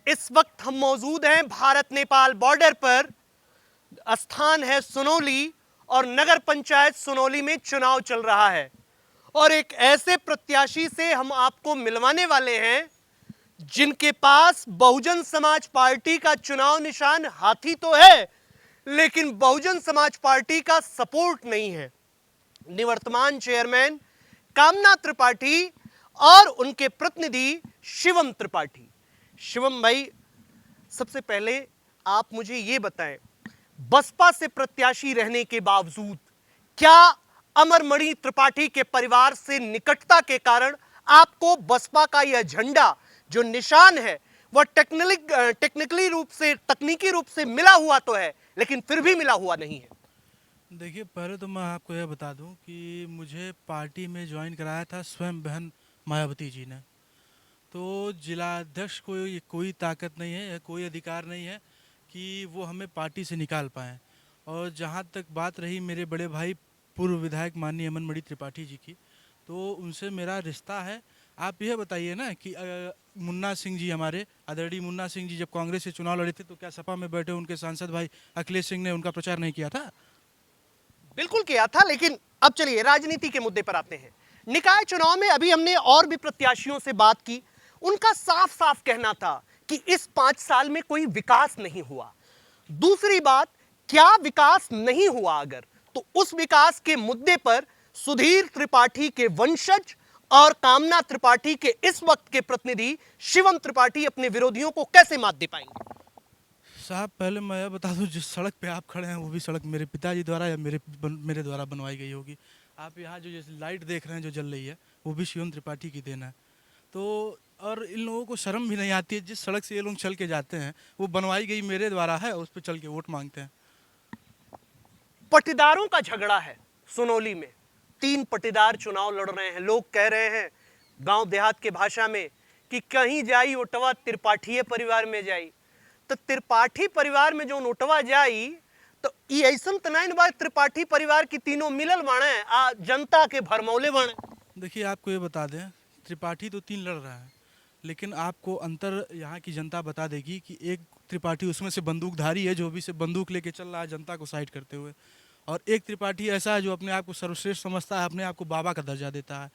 इस वक्त हम मौजूद हैं भारत नेपाल बॉर्डर पर। स्थान है सुनौली और नगर पंचायत सुनौली में चुनाव चल रहा है और एक ऐसे प्रत्याशी से हम आपको मिलवाने वाले हैं जिनके पास बहुजन समाज पार्टी का चुनाव निशान हाथी तो है, लेकिन बहुजन समाज पार्टी का सपोर्ट नहीं है। निवर्तमान चेयरमैन कामना त्रिपाठी और उनके प्रतिनिधि शिवम त्रिपाठी। शिवम भाई, सबसे पहले आप मुझे यह बताएं, बसपा से प्रत्याशी रहने के बावजूद क्या अमरमणि त्रिपाठी के परिवार से निकटता के कारण आपको बसपा का यह झंडा जो निशान है वह टेक्निकली रूप से तकनीकी रूप से मिला हुआ तो है, लेकिन फिर भी मिला हुआ नहीं है? देखिए, पहले तो मैं आपको यह बता दूं कि मुझे पार्टी में ज्वाइन कराया था स्वयं बहन मायावती जी ने। तो जिलाध्यक्ष को ये कोई ताकत नहीं है या कोई अधिकार नहीं है कि वो हमें पार्टी से निकाल पाएँ। और जहाँ तक बात रही मेरे बड़े भाई पूर्व विधायक माननीय अमनमणि त्रिपाठी जी की, तो उनसे मेरा रिश्ता है। आप यह बताइए ना कि मुन्ना सिंह जी, हमारे आदरणीय मुन्ना सिंह जी जब कांग्रेस से चुनाव लड़े थे तो क्या सपा में बैठे उनके सांसद भाई अखिलेश सिंह ने उनका प्रचार नहीं किया था? बिल्कुल किया था, लेकिन अब चलिए राजनीति के मुद्दे पर आते हैं। निकाय चुनाव में अभी हमने और भी प्रत्याशियों से बात की, उनका साफ साफ कहना था कि इस 5 साल में कोई विकास नहीं हुआ। दूसरी बात, क्या विकास नहीं हुआ अगर, तो उस विकास के मुद्दे पर सुधीर त्रिपाठी के वंशज और कामना त्रिपाठी के इस वक्त के प्रतिनिधि शिवम त्रिपाठी अपने विरोधियों को कैसे मात दे पाएंगे? साहब, पहले मैं यह बता दूं, जिस सड़क पे आप खड़े हैं वो भी सड़क मेरे पिताजी द्वारा या मेरे द्वारा बनवाई गई होगी। आप यहाँ जो जैसे लाइट देख रहे हैं जो जल रही है वो भी शिवम त्रिपाठी की देन है। तो और इन लोगों को शर्म भी नहीं आती है, जिस सड़क से ये लोग चल के जाते हैं वो बनवाई गई मेरे द्वारा है, उस पर चल के वोट मांगते हैं। पटीदारों का झगड़ा है सुनौली में। 3 पटीदार चुनाव लड़ रहे हैं। लोग कह रहे हैं गांव देहात के भाषा में कि कहीं जाई ओटवा त्रिपाठी परिवार में जाई। तो त्रिपाठी परिवार में जो ओटवा जाई तो ये ऐसा तनाइन बार त्रिपाठी परिवार की तीनों मिलल बाणे आ जनता के भरमौले बाणे। देखिए, आपको ये बता दें, त्रिपाठी तो 3 लड़ रहा है, लेकिन आपको अंतर यहाँ की जनता बता देगी कि एक त्रिपाठी उसमें से बंदूकधारी है जो भी से बंदूक लेके चल रहा है जनता को साइड करते हुए, और एक त्रिपाठी ऐसा है जो अपने आप को सर्वश्रेष्ठ समझता है, अपने आप को बाबा का दर्जा देता है।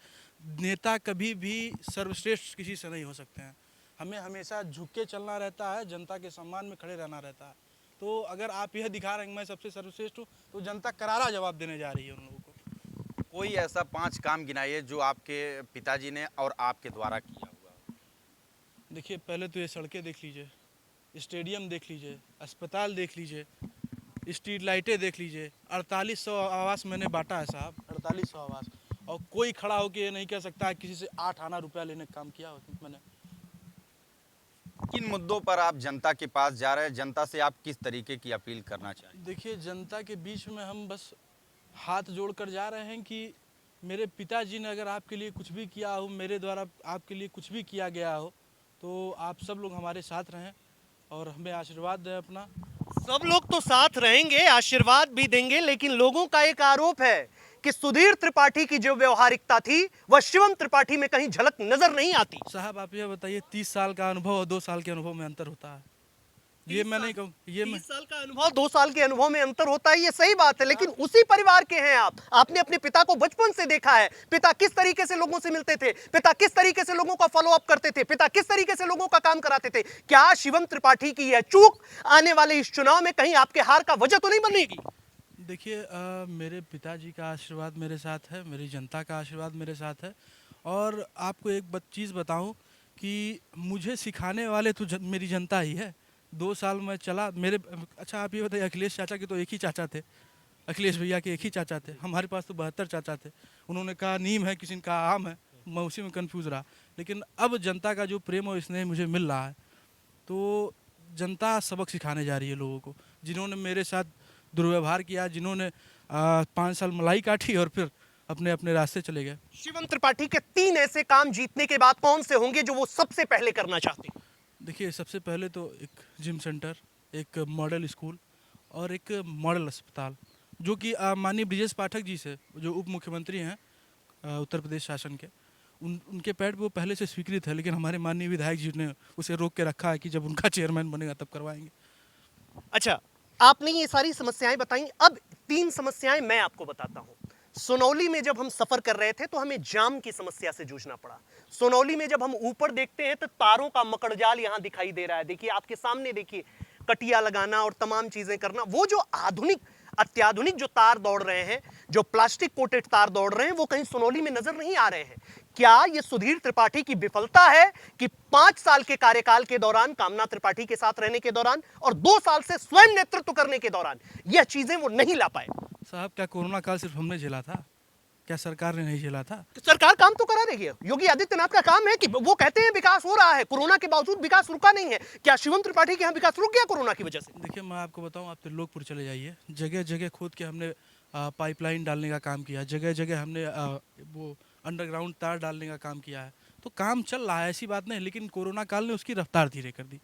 नेता कभी भी सर्वश्रेष्ठ किसी से नहीं हो सकते हैं। हमें हमेशा झुक के चलना रहता है, जनता के सम्मान में खड़े रहना रहता है। तो अगर आप यह दिखा रहे हैं मैं सबसे सर्वश्रेष्ठ हूँ तो जनता करारा जवाब देने जा रही है उन लोगों को। कोई ऐसा 5 काम गिनाइए जो आपके पिताजी ने और आपके द्वारा किया हुआ। देखिए, पहले तो ये सड़कें देख लीजिए, स्टेडियम देख लीजिए, अस्पताल देख लीजिए, स्ट्रीट लाइटें देख लीजिए। 4800 आवास मैंने बांटा है साहब, 4800 आवास। और कोई खड़ा होकर ये नहीं कह सकता है किसी से 8 आना रुपया लेने का काम किया हो मैंने। किन मुद्दों पर आप जनता के पास जा रहे हैं, जनता से आप किस तरीके की अपील करना चाहिए? देखिए, जनता के बीच में हम बस हाथ जोड़कर जा रहे हैं कि मेरे पिताजी ने अगर आपके लिए कुछ भी किया हो, मेरे द्वारा आपके लिए कुछ भी किया गया हो, तो आप सब लोग हमारे साथ रहें और हमें आशीर्वाद दें अपना। सब लोग तो साथ रहेंगे, आशीर्वाद भी देंगे, लेकिन लोगों का एक आरोप है कि सुधीर त्रिपाठी की जो व्यवहारिकता थी वह शिवम त्रिपाठी में कहीं झलक नजर नहीं आती। साहब, आप ये बताइए, 30 साल का अनुभव और 2 साल के अनुभव में अंतर होता है। ये मैं नहीं कहूँ, ये मैं 30 साल का अनुभव 2 साल के अनुभव में अंतर होता है, ये सही बात है, लेकिन उसी परिवार के हैं आप। आपने अपने पिता को बचपन से देखा है, पिता किस तरीके से लोगों से मिलते थे, पिता किस तरीके से लोगों का फॉलो अप करते थे, पिता किस तरीके से लोगों का काम कराते थे। क्या शिवम त्रिपाठी की यह चूक आने वाले इस चुनाव में कहीं आपके हार का वजह तो नहीं बनेगी? देखिए, मेरे पिताजी का आशीर्वाद मेरे साथ है, मेरी जनता का आशीर्वाद मेरे साथ है। और आपको एक चीज़ बताऊं कि मुझे सिखाने वाले तो मेरी जनता ही है। 2 साल में चला मेरे। अच्छा, आप ये बताइए, अखिलेश चाचा के तो एक ही चाचा थे, अखिलेश भैया के एक ही चाचा थे। हमारे पास तो 72 चाचा थे। उन्होंने कहा नीम है, किसी ने कहा आम है, मैं उसी में कन्फ्यूज़ रहा। लेकिन अब जनता का जो प्रेम और स्नेह मुझे मिल रहा है, तो जनता सबक सिखाने जा रही है लोगों को। जिन्होंने मेरे साथ दुर्व्यवहार किया, जिन्होंने 5 साल मलाई काटी और फिर अपने अपने रास्ते चले गए। शिवम त्रिपाठी के 3 ऐसे काम जीतने के बाद कौन से होंगे जो वो सबसे पहले करना चाहते हैं? देखिए, सबसे पहले तो एक जिम सेंटर, एक मॉडल स्कूल और एक मॉडल अस्पताल, जो कि माननीय ब्रिजेश पाठक जी से, जो उप मुख्यमंत्री हैं उत्तर प्रदेश शासन के, उनके पैड पे वो पहले से स्वीकृत है, लेकिन हमारे माननीय विधायक जी ने उसे रोक के रखा है कि जब उनका चेयरमैन बनेगा तब करवाएंगे। अच्छा, आपने ये सारी समस्याएं बताई, अब 3 समस्याएं मैं आपको बताता हूं। सोनौली में जब हम सफर कर रहे थे तो हमें जाम की समस्या से जूझना पड़ा। सोनौली में जब हम ऊपर देखते हैं तो तारों का मकड़जाल यहां दिखाई दे रहा है। देखिए, आपके सामने देखिए, कटिया लगाना और तमाम चीजें करना, वो जो अत्याधुनिक जो तार दौड़ रहे हैं, जो प्लास्टिक कोटेड तार दौड़ रहे हैं, वो कहीं सोनौली में नजर नहीं आ रहे हैं। क्या यह सुधीर त्रिपाठी की विफलता है कि 5 साल के कार्यकाल के दौरान, कामना त्रिपाठी के साथ रहने के दौरान और 2 साल से स्वयं नेतृत्व करने के दौरान यह चीजें वो नहीं ला पाए? साहब, क्या कोरोना काल सिर्फ हमने झेला था? क्या सरकार ने नहीं झेला था? तो सरकार काम तो करा रही है। योगी आदित्यनाथ का काम है कि वो कहते हैं विकास हो रहा है, कोरोना के बावजूद विकास रुका नहीं है। क्या शिवम त्रिपाठी के यहाँ विकास रुक गया कोरोना की वजह से? देखिए, मैं आपको बताऊं, आप त्रिलोकपुर चले जाइए, जगह जगह खोद के हमने पाइपलाइन डालने का काम किया, जगह जगह हमने वो अंडरग्राउंड तार डालने का काम किया है। तो काम चल रहा है, ऐसी बात नहीं, लेकिन कोरोना काल ने उसकी रफ्तार धीरे कर दी।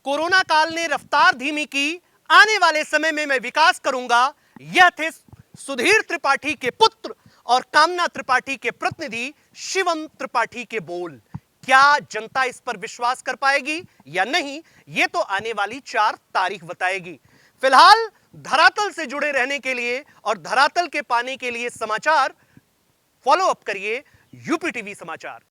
कोरोना काल ने रफ्तार धीमी की, आने वाले समय में मैं विकास करूंगा। यह थे सुधीर त्रिपाठी के पुत्र और कामना त्रिपाठी के प्रतिनिधि शिवम त्रिपाठी के बोल। क्या जनता इस पर विश्वास कर पाएगी या नहीं, यह तो आने वाली 4 तारीख बताएगी। फिलहाल धरातल से जुड़े रहने के लिए और धरातल के पाने के लिए समाचार फॉलो अप करिए यूपी टीवी समाचार।